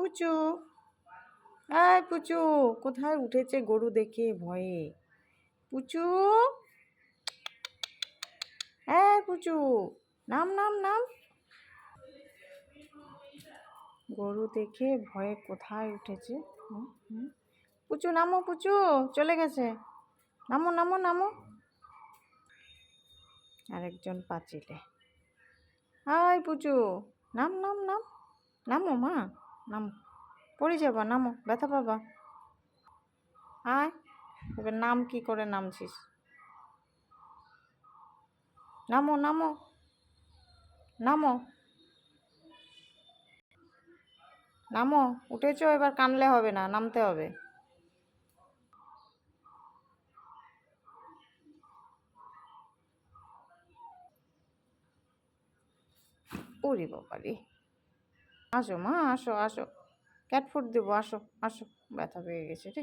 পুচু, পুচু কোথায় উঠেছে গরু দেখে ভয়ে? পুচু, পুচু, নাম নাম নাম। গরু দেখে ভয়ে কোথায় উঠেছে? পুচু নামো, পুচু চলে গেছে। নামো নামো নামো। আরেকজন পাঁচিলে। পুচু, নাম নাম নাম। নামো মা, নামো, পড়ে যাবা, নামো, ব্যথা পাবা। এবার নাম কি করে নামছিস? নামো নামো নামো নামো, উঠেছো, এবার কানলে হবে না, নামতে হবে। ওরে বাবারে, আসো মা, আসো আসো, ক্যাট ফুড দেবো, আসো আসো, ব্যথা পেয়ে গেছে রে।